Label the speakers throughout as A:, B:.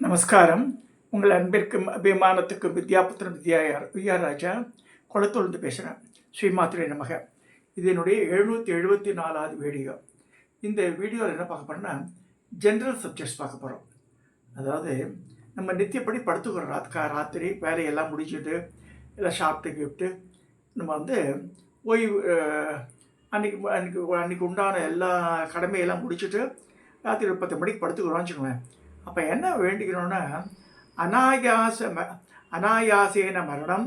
A: நமஸ்காரம். உங்கள் அன்பிற்கும் அபிமானத்துக்கும் வித்யாபுத்திரன் வித்யாராஜா குளத்தூர்ந்து பேசுகிறேன். ஸ்ரீமாத்திரை நமக. இது என்னுடைய 774வது வீடியோ. இந்த வீடியோவில் என்ன பார்க்க போகிறோன்னா, ஜென்ரல் சப்ஜெக்ட்ஸ் பார்க்க போகிறோம். அதாவது நம்ம நித்தியப்படி படுத்துக்கிறோம். ராத்திரி வேலையெல்லாம் முடிச்சுட்டு எல்லாம் சாப்பிட்டு கிஃப்ட்டு நம்ம ஓய்வு அன்றைக்கி உண்டான எல்லா கடமையெல்லாம் முடிச்சுட்டு ராத்திரி 10 மணிக்கு படுத்துக்கிறோம்னு வச்சுக்கோங்களேன். அப்போ என்ன வேண்டிக்கணும்னா, அனாயாசேன மரணம்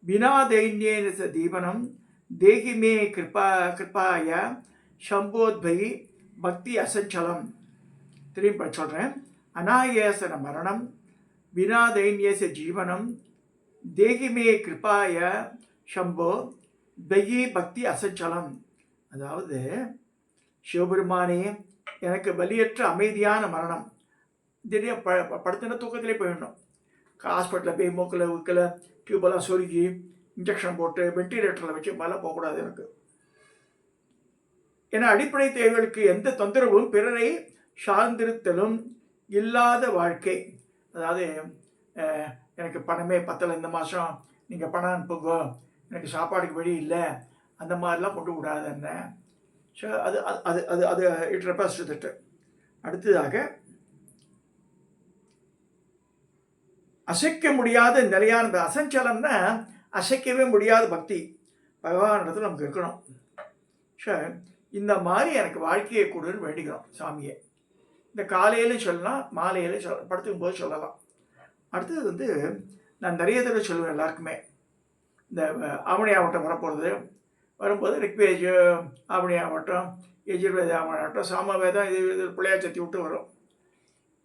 A: வினா தைன்யேன தீபனம் தேகிமே கிருப்பாய சம்போத்பயி பக்தி அசஞ்சலம். திரும்பி சொல்கிறேன். அனாயாசன மரணம் வினா தைன்யேச ஜீவனம் தேகிமே கிருப்பாய சம்போ பகி பக்தி அசஞ்சலம். அதாவது, சிவபெருமானே, எனக்கு வலியற்ற அமைதியான மரணம். திடீர் படுத்தின தூக்கத்திலே போயிடணும். ஹாஸ்பிட்டலில் போய் மூக்கில் உக்கில் டியூபெல்லாம் சொருகி இன்ஜெக்ஷன் போட்டு வென்டிலேட்டரில் வச்சு மேலே போகக்கூடாது எனக்கு. ஏன்னா அடிப்படை தேவைகளுக்கு எந்த தொந்தரவும் பிறரை சார்ந்திருத்தலும் இல்லாத வாழ்க்கை. அதாவது, எனக்கு பணமே பத்தலை, இந்த மாதம் நீங்கள் பணம் அனுப்புங்க, எனக்கு சாப்பாடுக்கு வழி இல்லை, அந்த மாதிரிலாம் கொண்டு விடாது என்ன. ஸோ அது அது அது அது இட் ரெஃபர்ஸ் டு தட். அடுத்ததாக, அசைக்க முடியாத நிலையான அசஞ்சலம்னா அசைக்கவே முடியாத பக்தி பகவானிடத்தில் நமக்கு இருக்கணும். ஸோ இந்த மாதிரி எனக்கு வாழ்க்கையை கொடுன்னு வேண்டிக்கிறோம் சாமியை. இந்த காலையிலும் சொல்லலாம், மாலையிலும் படுத்துக்கும் போது சொல்லலாம். அடுத்தது நான் நிறைய தடவை சொல்லுவேன் எல்லாருக்குமே. இந்த ஆவணி ஆவட்டம் வரப்போகிறது, வரும்போது ரிக்வேஜ் ஆவணி ஆவட்டம், எஜுர்வேத ஆவணி ஆவட்டம், சாமவேதம், இது பிள்ளையார் சத்தி விட்டு வரும்.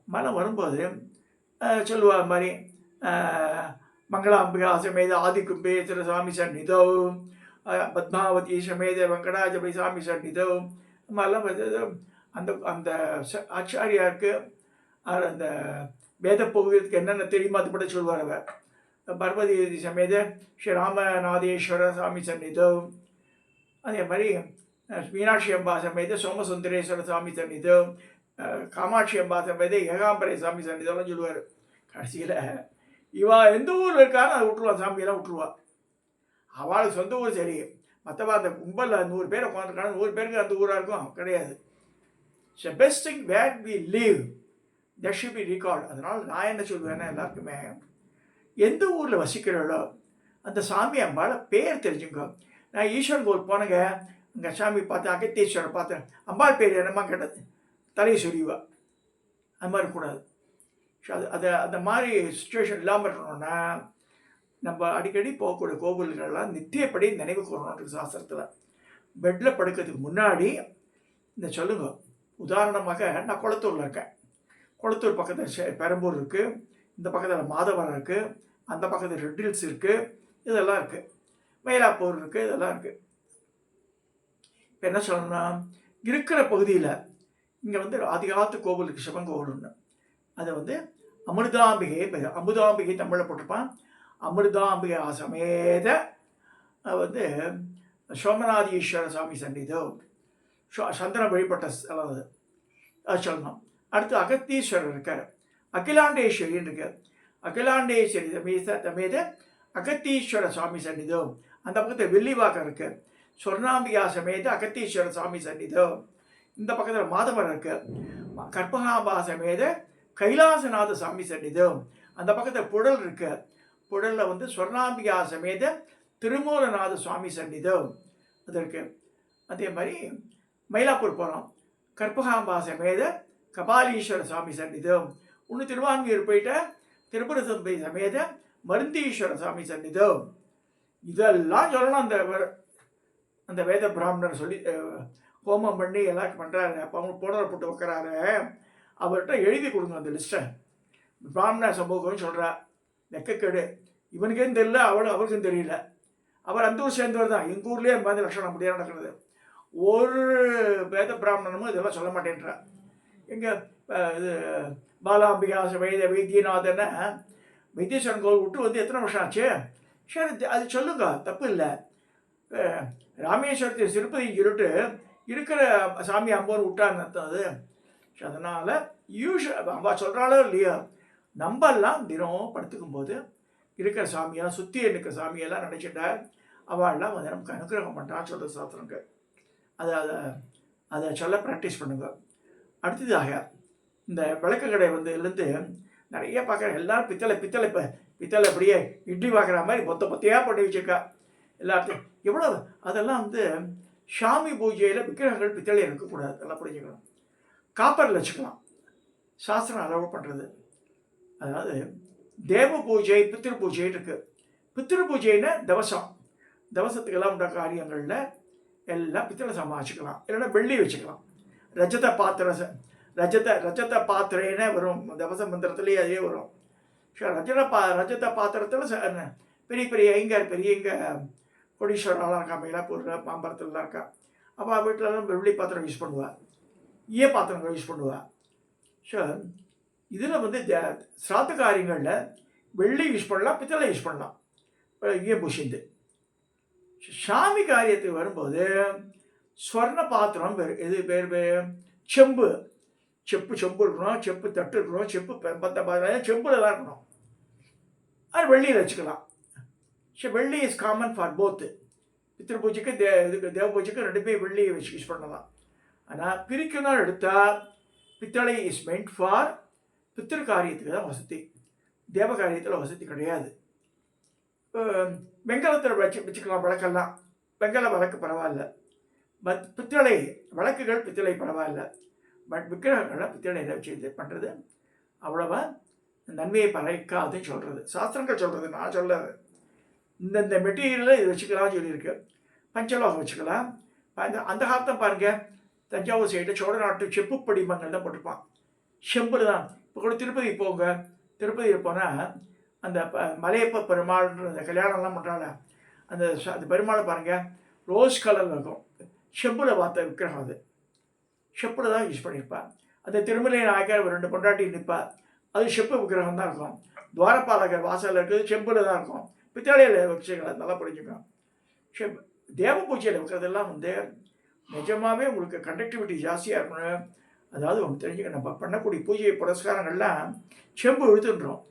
A: மழை வரும்போது சொல்லுவா அது மாதிரி, மங்களாம்பிகா சமேத ஆதிகும்பேஸ்வர சாமி சந்நிதோ, பத்மாவதி சமேத வெங்கடாஜபதி சாமி சந்நிதோ, இந்த மாதிரிலாம் அந்த அந்த ஆச்சாரியாருக்கு அந்த வேத பகுதிக்கு என்னென்ன தெரியுமோ அது கூட சொல்லுவார் அவர். பார்வதி சமேத ஸ்ரீ ராமநாதேஸ்வர சாமி சந்நிதோ, அதே மாதிரி மீனாட்சி அம்பா சமேத சோமசுந்தரேஸ்வர சாமி சந்நிதோ, காமாட்சி அம்பா சமேத ஏகாம்பரே சாமி சந்நிதோலாம் சொல்லுவார். கடைசியில் இவா எந்த ஊரில் இருக்கான்னு அதை விட்டுருவான், சாமியெல்லாம் விட்டுருவா. அவளுக்கு சொந்த ஊர் சரி, மற்றவா அந்த கும்பலில் 100 பேர் உட்காந்துருக்காங்க, 100 பேருக்கு அந்த ஊராக இருக்கும் கிடையாது. So best thing where we live that should be regard. அதனால் நான் என்ன சொல்லுவேன்னா, எல்லாருக்குமே எந்த ஊரில் வசிக்கிறோளோ அந்த சாமி அம்பால பேர் தெரிஞ்சுங்க. நான் ஈஸ்வரன் கோவில் போனேங்க, அங்கே சாமி பார்த்தேன், அகத்தீஸ்வரர் பார்த்தேன், அம்பாள் பேர் என்னம்மா கேட்டது, தலையை சொல்லிவா. அது மாதிரி கூடாது. ஸோ அந்த மாதிரி சுச்சுவேஷன் இல்லாமல் இருக்கணும்னா, நம்ம அடிக்கடி போகக்கூடிய கோவில்கள்லாம் நித்தியப்படி நினைவு கூறணும். சாஸ்திரத்தில் பெட்டில் படுக்கிறதுக்கு முன்னாடி இந்த சொல்லுங்க. உதாரணமாக, நான் குளத்தூரில் இருக்கேன். குளத்தூர் பக்கத்தில் பெரம்பூர் இருக்குது, இந்த பக்கத்தில் மாதவரம் இருக்குது, அந்த பக்கத்தில் ரெட் ஹில்ஸ் இருக்குது, இதெல்லாம் இருக்குது, மயிலாப்பூர் இருக்குது, இதெல்லாம் இருக்குது. இப்போ என்ன சொல்லணும்னா, இருக்கிற பகுதியில் இங்கே ஆதிகாத்து கோவிலுக்கு சிவன் கோவில் ஒன்று, அதை அமுதாம்பிகை தமிழில் போட்டிருப்பான். அமிர்தாம்பிகை சமேத சோமநாதீஸ்வர சாமி சந்நிதோ, சந்திரன் வழிபட்ட ஸ்தலம் அது சொல்லணும். அடுத்து அகத்தீஸ்வரர் இருக்கார், அகிலாண்டேஸ்வரின்னு இருக்கார். அகிலாண்டேஸ்வரி சமேத அகத்தீஸ்வர சுவாமி சந்நிதோ, அந்த பக்கத்தில் வெள்ளிவாக்கம் இருக்கு. சொர்ணாம்பிகா சமேத அகத்தீஸ்வர சுவாமி சந்நிதோ, இந்த பக்கத்தில் மாதவரம் இருக்கு. கற்பகாம்பா சமேத கைலாசநாத சாமி சந்நிதோ, அந்த பக்கத்தில் புழல் இருக்கு. புழலில் சொர்ணாம்பிகா சமேத திருமூலநாத சுவாமி சந்நிதோ அது இருக்கு. அதே மாதிரி மயிலாப்பூர் போகிறோம், கற்பகாம்பா சமேத கபாலீஸ்வர சுவாமி சந்நிதோ. இன்னும் திருவான்மியூர் போயிட்ட திரிபுர சுந்தரி சமேத மருந்தீஸ்வர சுவாமி சந்நிதோ. இதெல்லாம் சொல்லணும். அந்த வேத பிராமணர் சொல்லி ஹோமம் பண்ணி எல்லாருக்கும் பண்ணுறாரு. அப்போ அவங்க புடரை போட்டு வைக்கிறாரு. அவர்கிட்ட எழுதி கொடுங்க அந்த லிஸ்ட்டை. பிராமண சமூகம் சொல்கிறா, லெக்கக்கேடு, இவனுக்கேன்னு தெரியல, அவருக்கும் தெரியல. அவர் அந்த ஊர் சேர்ந்தவர் தான். எங்கள் ஊர்லேயே அந்த மாதிரி லட்சணம் முடியாது நடக்கிறது. ஒரு வேத பிராமணனும் இதெல்லாம் சொல்ல மாட்டேன்றா. எங்கள் இது பாலாம்பிகா வைத்தியநாதனை வைத்தீஸ்வரன் கோவில் விட்டு எத்தனை வருஷம் ஆச்சு? சரி, அது சொல்லுங்க, தப்பு இல்லை. ராமேஸ்வரத்தை திருப்பதி இருட்டு இருக்கிற சாமி அம்போன்னு விட்டான்னு அது அதனால் அம்மா சொல்கிறாளோ இல்லையோ, நம்மெல்லாம் தினம் படுத்துக்கும் போது இருக்கிற சாமியெல்லாம் சுற்றி இருக்கிற சாமியெல்லாம் நினச்சிட்டா அவள்லாம் வந்து நமக்கு அனுகிரகம் பண்ணுறான்னு சொல்கிற சாஸ்திரங்க. அதை அதை அதை சொல்ல ப்ராக்டிஸ் பண்ணுங்க. அடுத்ததாக இந்த விளக்கு கடை இதுலேருந்து நிறைய பார்க்குறேன். எல்லோரும் பித்தளை இப்போ பித்தளை அப்படியே இட்லி பார்க்குற மாதிரி பொத்தையாக பண்ணி வச்சுருக்கா எல்லாத்தையும். எவ்வளோ அதெல்லாம் சாமி பூஜையில் விக்கிரகங்கள் பித்தளை இருக்கக்கூடாது, அதெல்லாம் புரிஞ்சுக்கணும். காப்பரில் வச்சுக்கலாம், சாஸ்திரம் அலோவ் பண்ணுறது. அதாவது தேவ பூஜை பித்திரு பூஜை இருக்குது. பித்திரு பூஜைன்னா தவசத்துக்கெல்லாம் உண்ட காரியங்களில் எல்லாம் பித்தளை சாமான் வச்சுக்கலாம், இல்லைன்னா வெள்ளி வச்சுக்கலாம். ரஜத பாத்திரேனே வரும், தவச மந்திரத்துலேயே அதே வரும். ரஜத பாத்திரத்தில் பெரிய பெரியங்க கோடீஸ்வரலாம் இருக்கா, மயிலாப்பூரில் மாம்பரத்துலலாம் இருக்கா. அப்போ வீட்டிலலாம் வெள்ளி பாத்திரம் யூஸ் பண்ணுவாள், பாத்திரங்கள் யூஸ் பண்ணுவாள். ஸோ இதில் சிராத்த காரியங்களில் வெள்ளி யூஸ் பண்ணலாம், பித்தளை யூஸ் பண்ணலாம், பூசிந்து. சாமி காரியத்துக்கு வரும்போது ஸ்வர்ண பாத்திரம் எது பேர் செம்பு இருக்கணும், செப்பு தட்டு இருக்கணும், செப்பு செம்பில் தான் இருக்கணும். அது வெள்ளியில் வச்சுக்கலாம். ஸோ வெள்ளி இஸ் காமன் ஃபார் போத்து. பித்திரு பூஜைக்கு தேவ பூஜைக்கு ரெண்டுமே வெள்ளியை வச்சு யூஸ் பண்ணலாம். ஆனால் பிரிக்கணும் எடுத்தால் பித்தளை இஸ் மென்ட் ஃபார் பித்திரு காரியத்துக்கு தான் வசதி, தேவ காரியத்தில் வசதி கிடையாது. வெங்கலத்தில் வச்சுக்கலாம் விளக்கெல்லாம், வெங்கல விளக்கு பரவாயில்ல. பித்தளை விளக்குகள் பித்தளை பரவாயில்ல. பட் விக்கிரகங்களை பித்தளையில் வச்சு இது பண்ணுறது அவ்வளோவா நன்மையை பறைக்காதுன்னு சொல்கிறது சாஸ்திரங்கள் சொல்கிறது. நான் சொல்கிறது இந்த மெட்டீரியலில் இது வச்சுக்கலாம்னு சொல்லியிருக்கு. பஞ்சலோகம் வச்சுக்கலாம். அந்த காலத்தை பாருங்கள், தஞ்சாவூர் சைடு சோழ நாட்டு செப்பு படிமங்கள் தான் போட்டிருப்பான், செம்பில் தான். இப்போ கூட திருப்பதி போங்க, திருப்பதியில் போனால் அந்த மலையப்ப பெருமாள்ன்ற அந்த கல்யாணம்லாம் பண்ணுறாங்க, அந்த பெருமாளை பாருங்கள் ரோஸ் கலரில் இருக்கும், செம்பில் பார்த்த விக்கிரகம். அது செப்பில் தான் யூஸ் பண்ணியிருப்பாள். அந்த திருமலை நாயக்கர் 2 பொண்டாட்டி நிற்பாள், அது செப்பு விக்கிரகம் தான் இருக்கும். துவாரபாலகர் வாசலில் இருக்கிறது செம்பில் தான் இருக்கும், பித்தளையில் வச்சுக்கலாம். நல்லா புரிஞ்சுக்கணும். தேவ பூஜையில் வைக்கிறதெல்லாம் நிஜமாகவே உங்களுக்கு கண்டக்டிவிட்டி ஜாஸ்தியாக இருக்கணும். அதாவது ஒன்று தெரிஞ்சுக்க, நம்ம பண்ணக்கூடிய பூஜை புரஸ்காரங்கள்லாம் செம்பு இழுத்துன்றோம்.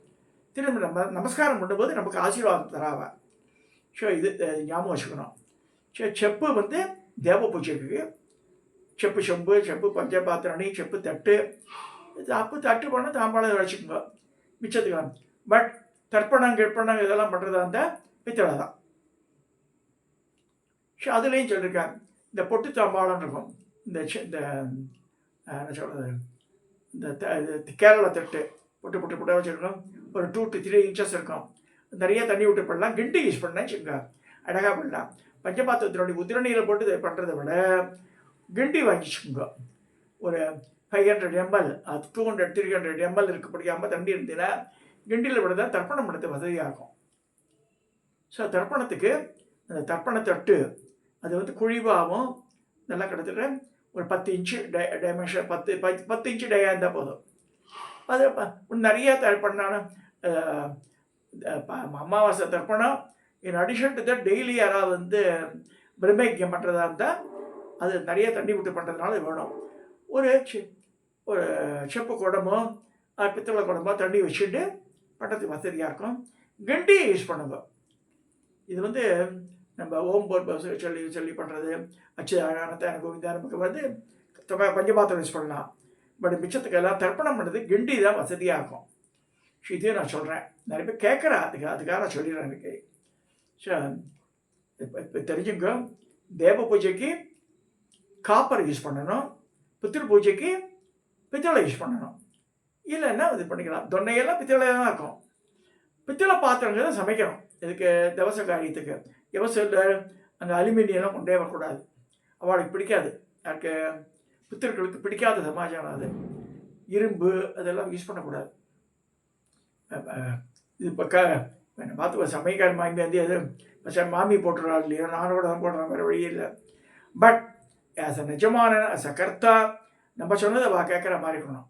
A: திரும்ப நம்ம நமஸ்காரம் பண்ணும்போது நமக்கு ஆசீர்வாதம் தராவா. ஸோ இது ஞாபகம் வச்சுக்கணும். ஸோ செப்பு தேவ பூஜைக்கு செப்பு பஞ்சபாத்திரணி, செப்பு தட்டு பண்ணால் தாம்பாளம் வச்சுக்கோங்க மிச்சத்துக்கலாம். பட் தர்ப்பணம் இதெல்லாம் பண்ணுறதா இருந்தால் பித்தளை தான். ஸோ அதுலேயும் சொல்லியிருக்கேன், இந்த பொட்டு தாம்பாளம் இருக்கும், இந்த என்ன சொல்கிறது, இந்த கேரளா தட்டு பொட்டு வச்சுருக்கோம், ஒரு 2 to 3 inches இருக்கும். நிறைய தண்ணி விட்டு பண்ணலாம். கிண்டி யூஸ் பண்ணேன் வச்சுக்கோங்க, அழகாக பண்ணலாம். பஞ்சபாத்திரத்தினுடைய உதிரணியில் போட்டு பண்ணுறதை விட கிண்டி வாங்கிச்சுக்கோங்க. ஒரு 500 ml 200 300 ml இருக்கக்கூடியாமல் தண்ணி இருந்ததுன்னா கிண்டியில் விட தர்ப்பணம் பண்ணது வசதியாக இருக்கும். ஸோ தர்ப்பணத்துக்கு அந்த தர்ப்பண தட்டு அது குழிவாகவும் நல்லா கிட்டத்தட்ட ஒரு 10 inch டைமென்ஷன், 10 inch டயா இருந்தால் போதும். அது நிறைய பண்ணாலும் அமாவாசை தர்ப்பணம் in addition to that daily யாராவது பிரம்மயஜ்யம் பண்ணுறதா இருந்தால் அது நிறைய தண்ணி விட்டு பண்ணுறதுனால வேணும். ஒரு செப்பு குடமோ பித்தளை குடமோ தண்ணி வச்சுட்டு பண்ணுறதுக்கு வசதியாக இருக்கும். கண்டியை யூஸ் பண்ணுங்க. இது நம்ம ஓம் போர் சொல்லி பண்ணுறது, அச்சுதானத்தை கோவிந்தா நமக்கு பஞ்சபாத்திரம் யூஸ் பண்ணலாம். பட் மிச்சத்துக்கு எல்லாம் தர்ப்பணம் பண்ணுறது கிண்டி தான் வசதியாக இருக்கும். ஸோ இதையும் நான் சொல்கிறேன், நிறைய பேர் கேட்குறா, அதுக்காக நான் சொல்லிடுறேன். எனக்கு ஸோ இப்போ தெரிஞ்சுங்க, தேவ பூஜைக்கு காப்பர் யூஸ் பண்ணணும், பித்திரு பூஜைக்கு பித்தளை யூஸ் பண்ணணும். இல்லைன்னா இது பண்ணிக்கலாம். தொன்னையெல்லாம் பித்தளை தான் இருக்கும். பித்தளை பாத்திரங்கள் தான் சமைக்கணும். இதுக்கு தவச காரியத்துக்கு எவசல் அங்கே அலுமினியெல்லாம் கொண்டே வரக்கூடாது, அவளுக்கு பிடிக்காது. யாருக்கு பித்திருக்களுக்கு பிடிக்காத சமாச்சாரம் அது. இரும்பு அதெல்லாம் யூஸ் பண்ணக்கூடாது. இது இப்போ பார்த்து சமையக்கார மாமி அது மாமி போட்டுறாள் இல்லையா, நானோட தான் போடுறேன், வேறு வழி இல்லை. பட் ஆஸ் அ நிஜமான ஆஸ் அ கர்த்தா நம்ம சொன்னதை கேட்குற மாதிரி இருக்கணும்.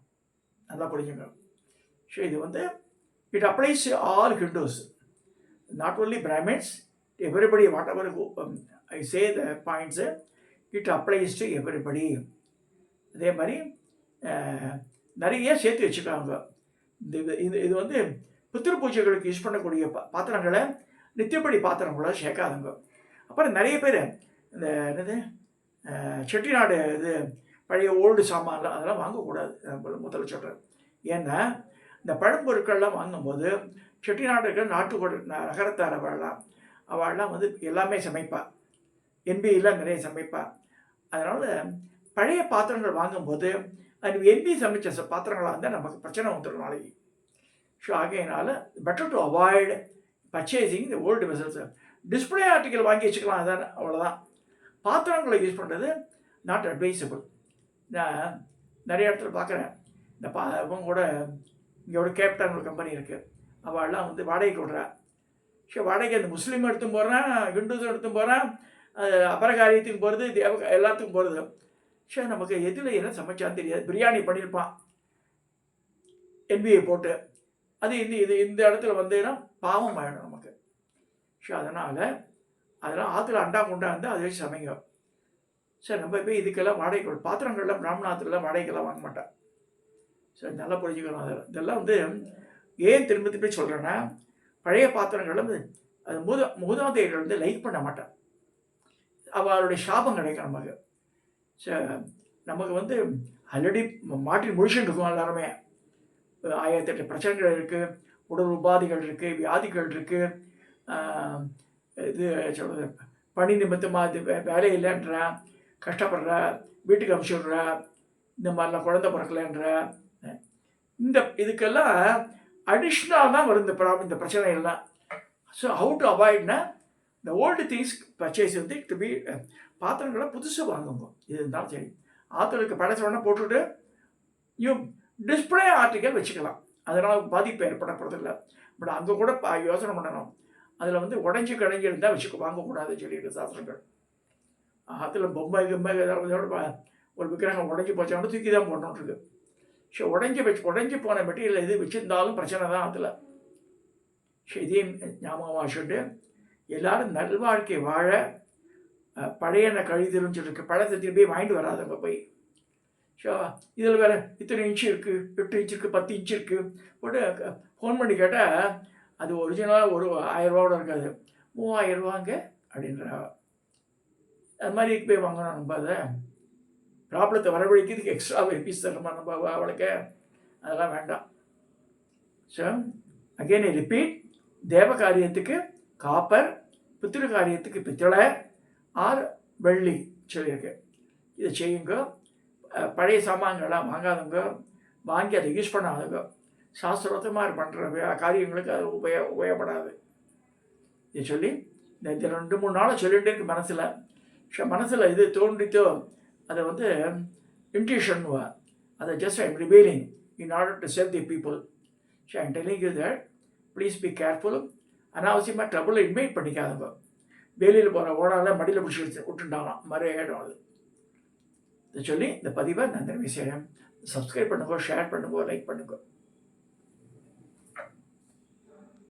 A: நல்லா புரிஞ்சுங்க. ஸோ இது it applies all Hindus, not only Brahmins, everybody. What ever I say the points, it applies to everybody. அதே மாதிரி நிறைய சேர்த்து வச்சுக்காங்க. இந்த இது இது இது வந்து பித்ரு பூஜைகளுக்கு யூஸ் பண்ணக்கூடிய பாத்திரங்களை நித்தியப்படி பாத்திரங்கள சேர்க்காதுங்க. அப்புறம் நிறைய பேர் இந்த என்னது செட்டிநாடு இது பழைய ஓல்டு சாமான்லாம் அதெல்லாம் வாங்கக்கூடாது. முதல்ல சொல்கிறேன். ஏன்னா இந்த பழம்பொருட்கள்லாம் வாங்கும்போது செட்டிநாடுகள் நாட்டுக்கோடு நகரத்தார் அவள்லாம் வந்து எல்லாமே சமைப்பா. என்பியில் நிறைய சமைப்பா. அதனால் பழைய பாத்திரங்கள் வாங்கும்போது அது என்பி சமைச்ச பாத்திரங்களாக இருந்தால் நமக்கு பிரச்சனை வந்துடும் நாளைக்கு. ஸோ ஆகையினால better to avoid purchasing the old vessels. Display article வாங்கி வச்சுக்கலாம், அதான் அவ்வளோதான். பாத்திரங்களை யூஸ் பண்ணுறது நாட் அட்வைசபிள். நான் நிறைய இடத்துல பார்க்குறேன். இந்த இவங்க கூட இங்கே ஒரு கேப்டன் ஒரு கம்பெனி இருக்குது. அவள்லாம் வந்து வாடகைக்கு விடுறா. ஸோ வாடகை அந்த முஸ்லீம் எடுத்தும் போகிறான், ஹிந்துஸும் எடுத்தும் போகிறான், அபரகாரியத்துக்கும் போகிறது, எல்லாத்துக்கும் போகிறது. ஸோ நமக்கு எதில் என்ன சமைச்சான்னு தெரியாது. பிரியாணி பண்ணியிருப்பான் என்பிஏ போட்டு. அது இந்த இடத்துல வந்ததுன்னா பாவம் ஆகிடும் நமக்கு. ஸோ அதெல்லாம் ஆற்றுல அண்டா குண்டா இருந்தால் அதை வச்சு சமைங்க. சார் நம்ம போய் இதுக்கெல்லாம் வாடகை பாத்திரங்கள்லாம் பிராமணாத்துலலாம் வாடகைக்கெல்லாம் வாங்க மாட்டேன். சார் நல்லா புரிஞ்சுக்கணும். இதெல்லாம் வந்து ஏன் திரும்ப சொல்கிறேன்னா, பழைய பாத்திரங்கள் வந்து அது மூதாதையர்கள் வந்து லைக் பண்ண மாட்டேன். அவளுடைய சாபம் கிடைக்கும் நமக்கு. சார் நமக்கு வந்து ஆல்ரெடி மாட்டின் முழிச்சுட்டு இருக்கோம் எல்லாருமே. 1008 பிரச்சனைகள் இருக்குது, உடல் உபாதிகள் இருக்குது, வியாதிகள் இருக்குது, இது சொல்கிறது பணி நிமித்தமாக இது வேலை இல்லைன்றா, கஷ்டப்படுறா, வீட்டுக்கு அனுப்பிச்சுடுறா, இந்த மாதிரிலாம் குழந்தை பிறக்கலைன்ற இதுக்கெல்லாம் அடிஷ்னலாக தான் வரும் இந்த பிரச்சனைகள்லாம். ஸோ ஹவு டு அவாய்ட்னா இந்த ஓல்டு திங்ஸ் பர்ச்சேஸ் வந்து டு பி பாத்திரங்களை புதுசாக வாங்குங்க. இது இருந்தாலும் சரி, ஆற்றுக்கு படைச்சவொடனே போட்டுவிட்டு டிஸ்பிளே ஆர்டிக்கல் வச்சுக்கலாம். அதனால் பாதிப்பு ஏற்படப்படுறதில்லை. பட் அங்கே கூட யோசனை பண்ணணும். அதில் வந்து உடஞ்சி கடைஞ்சி இருந்தால் வாங்கக்கூடாதுன்னு சொல்லியிருக்கு சாஸ்திரங்கள். ஆற்றுல பொம்மை ஏதாவது ஒரு விக்கிரகம் உடஞ்சி போச்சாலும் தூக்கி தான் போட்டோன்ருக்கு. ஸோ உடஞ்சி போன மெட்டீரியல் எது வச்சுருந்தாலும் பிரச்சனை தான் அதில். ஸோ இதையும் ஞாபகமாக வச்சுட்டு எல்லோரும் நல்வாழ்க்கை வாழ பழைய கழிதல்னு சொல்லியிருக்கு. பழத்தை திரும்பி வாங்கிட்டு வராதவங்க போய். ஸோ இதில் வேறு இத்தனை இன்ச்சு இருக்குது, 8 இன்ச்சு இருக்குது, 10 இன்ச்சு இருக்குது போட்டு ஃபோன் பண்ணி கேட்டால் அது ஒரிஜினலாக ஒரு 1000 ரூபாவோட இருக்காது, 3000 ரூபாங்க அப்படின்ற. அது மாதிரி போய் வாங்கணும். நம்ம அதை ப்ராப்ளத்தை வரவழைக்கிறதுக்கு எக்ஸ்ட்ரா பீஸ் தரணுமா நம்ம அவளுக்கு? அதெல்லாம் வேண்டாம். ஸோ அகெயின் ரிப்பீட், தேவ காரியத்துக்கு காப்பர், பித்திரு காரியத்துக்கு பித்தளை ஆர் வெள்ளி சொல்லியிருக்கு. இதை செய்யுங்க. பழைய சாமான்கள்லாம் வாங்காதுங்க, வாங்கி அதை யூஸ் பண்ணாதுங்க. சாஸ்திரோத்தமாக பண்ணுற காரியங்களுக்கு அது உபயோகப்படாது. இதை சொல்லி இந்த 2-3 நாளை சொல்லிகிட்டே இருக்கு மனசில். மனசில் இது தோன்றித்தோ அதை வந்து இன்ட்யூஷன்வா, அதை just I'm revealing in order to save the people. So I'm telling you that please be careful. அனாவசியமாக ட்ரபுளை இன்வைட் பண்ணிக்காதுங்க. வேலையில் போகிற ஓனால மடியில் பிடிச்சி விட்டுட்டாலாம், மறு ஆகிடும் அது. இதை சொல்லி இந்த பதிவை நான் நிறைவு செய்கிறேன். சப்ஸ்கிரைப் பண்ணுங்க, ஷேர் பண்ணுங்க, லைக் பண்ணுங்க.